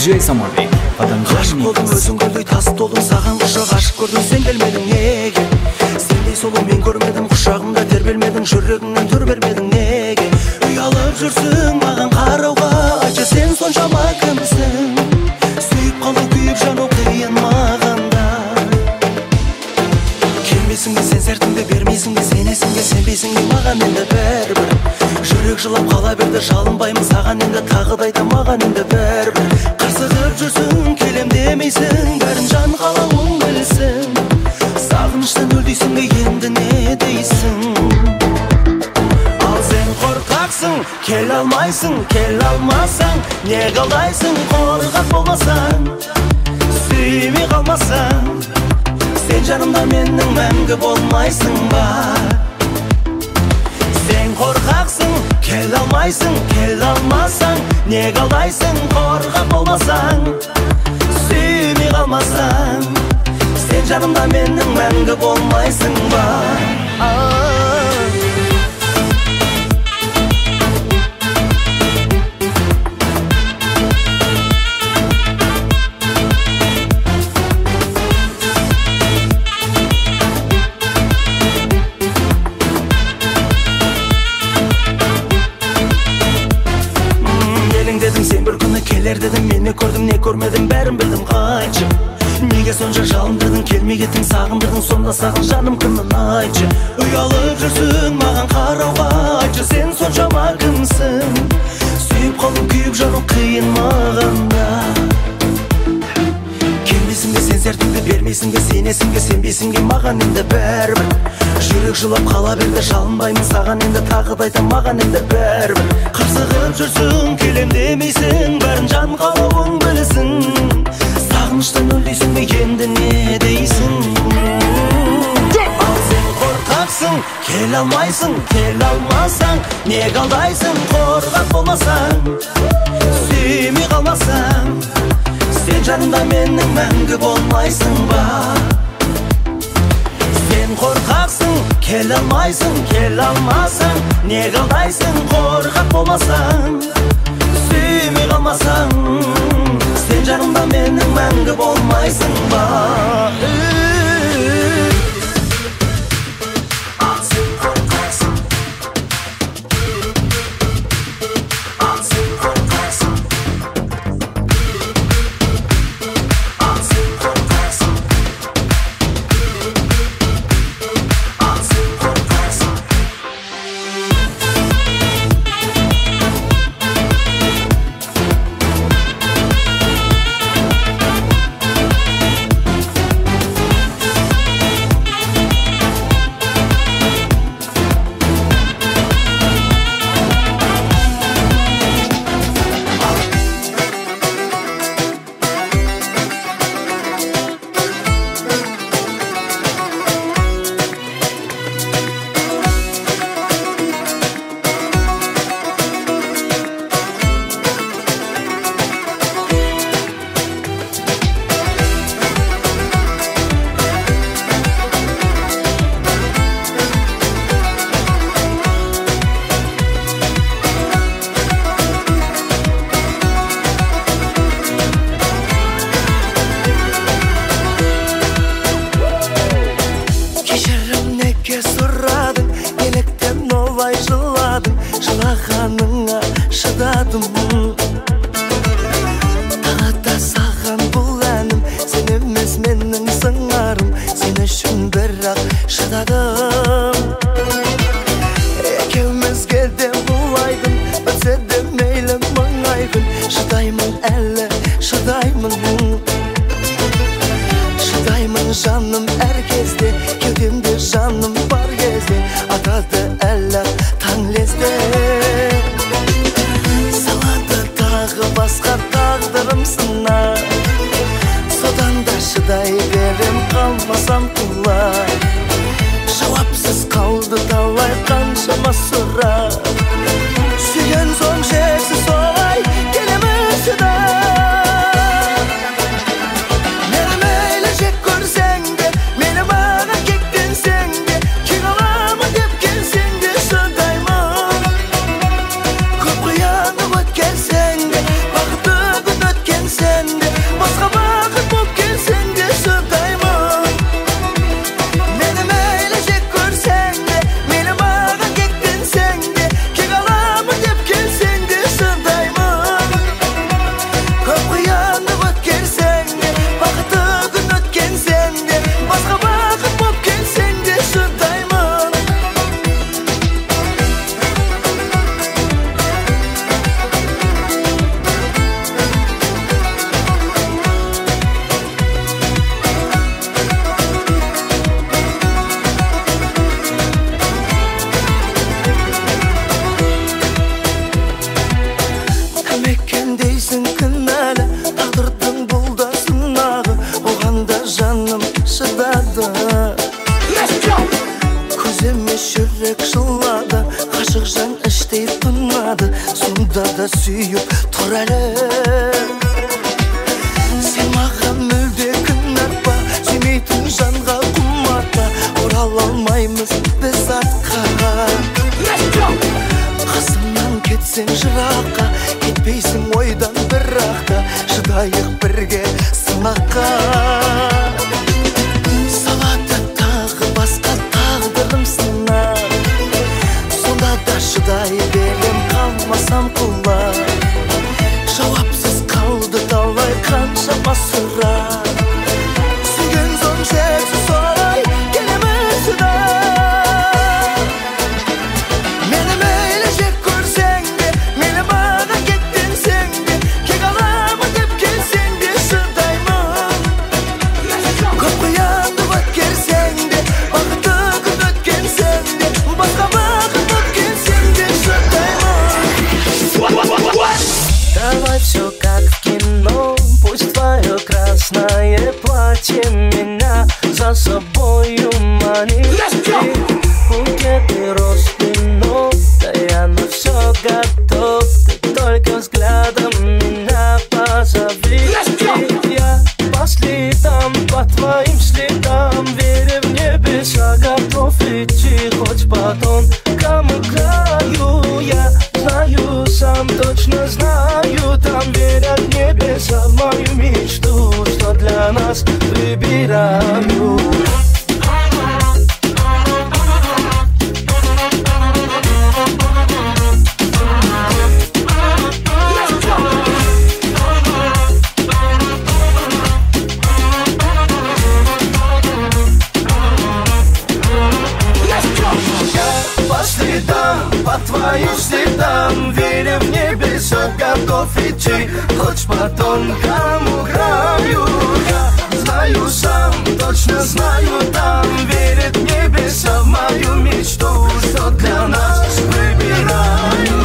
DJ Samarбек, Aşık oldum özün gördüğü tas dolum sağan kuşak aşık gördüm sen gelmedin nege Sendey solu men görmedim kuşağımda ter belmedin жүрегіңнен tür vermedin nege Uyalып жүрсің маған қарауға айтшы sen соншама кімсің Сүйіп қалу күйіп жану қиын мағанда Келмесің бе сен сертіңді бермейсің бе сенесің бе сенбейсің бе маған енді бәрібір Жүрек жылап қала берді жалынбаймын саған енді тағы да айтам маған енді бәрібір Қырсығып жүрсің келем демейсің бәрін жан қалауың білсін Сағыныштан өлдейсің бе енді не дейсің Ал сен қорқақсың келе алмайсың келе алмасаң не қалайсың қорқақ болмасаң сүймей қалмасаң Сен жанымда менің мәңгі болмайсың ба Сен қорқақсың келе алмайсың келе алмасаң не қалайсың қорқақ болмасаң сүймей қалмасаң Сен жанымда менің мәңгі болмайсың ба Сен бір күні келер дедің мені көрдім не көрмедім бәрін білдім қайтшы Неге сонша жалындырдың келмей кеттің сағындырдың сонда саған жаным кіммін айтшы Ұялып жүрсің маған қарауға айтшы сен соншама кімсің Сүйіп қалу күйіп жану қиын мағанда Келмейсің бе сен сертіңді бермейсің бе сенесің бе сенбейсің бе маған енді бәрібір Жүрек жылап қала берді жалынбаймын саған енді тағы да айтам маған енді бәрібір Қырсығып жүрсің келем демейсің бәрін жан қалауың білсін Сағыныштан өлдейсің бе енді не дейсің Ал сен қорқақсың келе алмайсың келе алмасаң не қалайсың қорқақ болмасаң сүймей қалмасаң Сен жанымда менің мәңгі болмайсың ба Сен қорқақсың келе алмайсың келе алмасаң не қалайсың қорқақ болмасаң сүймей қалмасаң Сен жанымда менің мәңгі болмайсың ба Жылағаныңа шыдадым Тағата саған бұл әнім Сен емес менің сыңарым Сен үшін бірақ шыдадым Екеумізге де бұлайдым Өтсе де мейлі мың ай күн Шыдаймын әлі шыдаймын Шыдаймын жаным әр кезде Кеудемде жаным бар кезде Атады әлі таң лезде Салады тағы басқа тағдырым сынар Содан да шыдай берем қалмасам құлай Жауапсыз қалды талай қаншама сұрақ Сүйген соң шексіз солай келеміз шыдап Мені мейлі жек көрсең де Шығайық бірге сынаққа Салады тағы басқа тағдырым сынақ Сонда да шыдай берем қалмасам құлақ Жауапсыз қалды талай қаншама сұрақ Сүйген соң шексіз солай келемін шыдап Мені мейлі жек көрсең де мейлі бара кеттенсең де кек аламын деп келсең де шыдаймын Көп қиянды өткерсең де бақытты күн өткенсең де басқа бақыт өткенсең де шыдаймын Давай все как в кино, пусть твое красное платье меня за собою манит. Букеты роз вино, да я на все готов, ты только взглядом меня позови. Я по следам, по твоим следам, веря в небеса, готов идти хоть по тонкому краю. Я знаю, сам точно знаю, там верят небеса в мою мечту, что для нас выбираю. По следам, по твоим следам, веря в небеса, готов идти хоть по тонкому краю. Я знаю сам, точно знаю, там верят небеса в мою мечту, что для нас выбираю.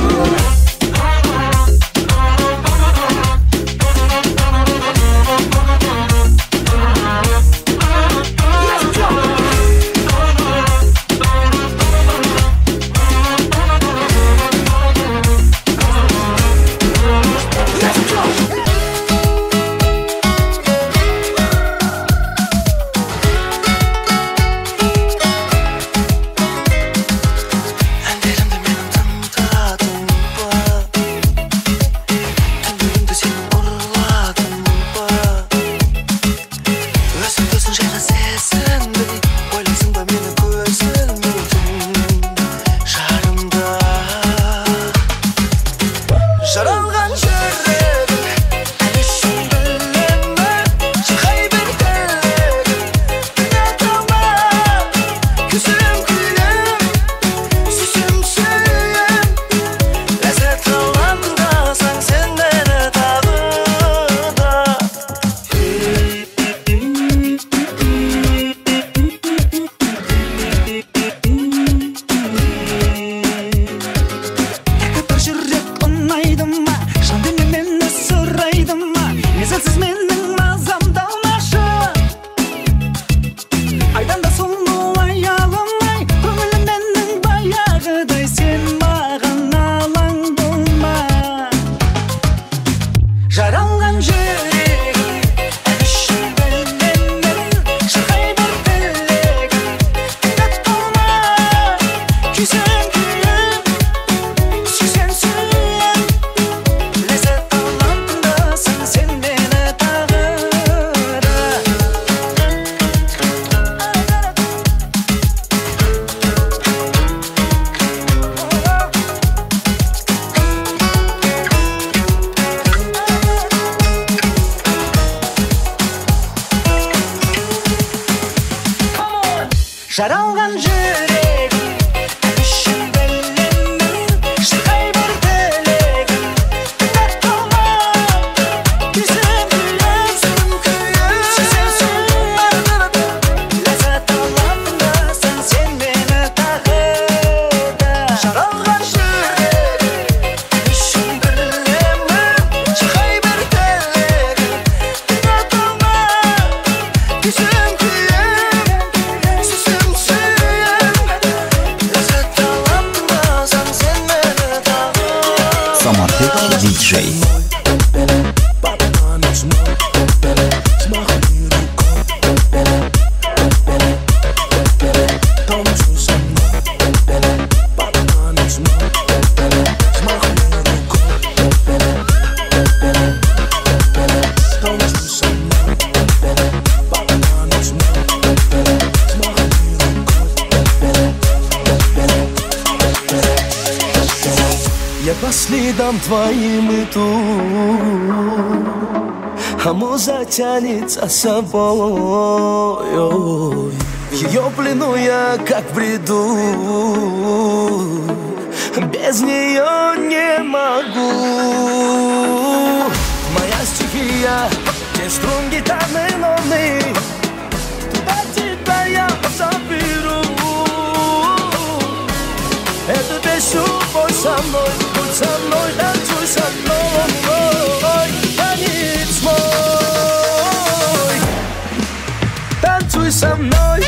жаралған жүрегім үшін білемін шырқай бір тілегім тыңдап қалма күзім күйім сүйсем сүйем ләззат аламын сен мені тағы да жаралған жүрегім үшін білемін шырқай бір тілегім тыңдап қалма күзім Samartek DJ. следам твоим иду, а муза тянет за собой. В ее плену я как в бреду, без нее не могу. Моя стихия, те струн гитарной ноны, туда тебя я заберу. Эту песню пой со мной, танцуй со мной, танец мой, танцуй со мной.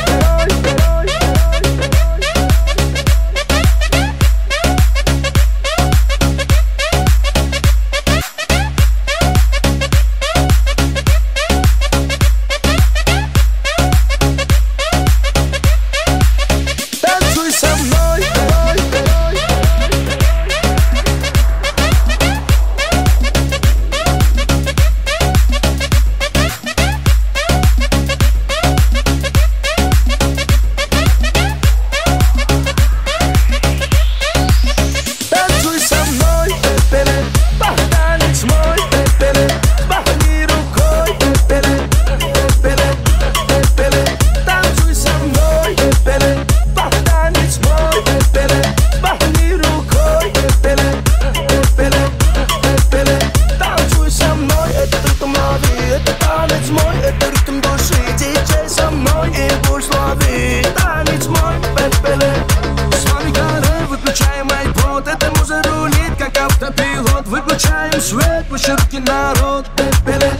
Выключаем свет, пусть руки народ. Пеле,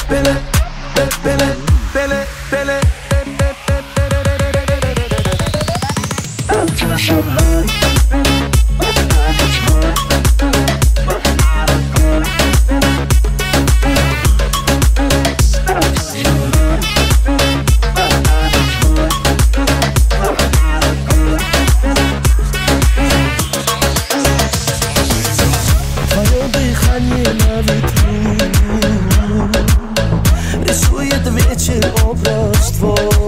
пеле, пеле, пеле, пеле. На ветру рисует вечер образ твой.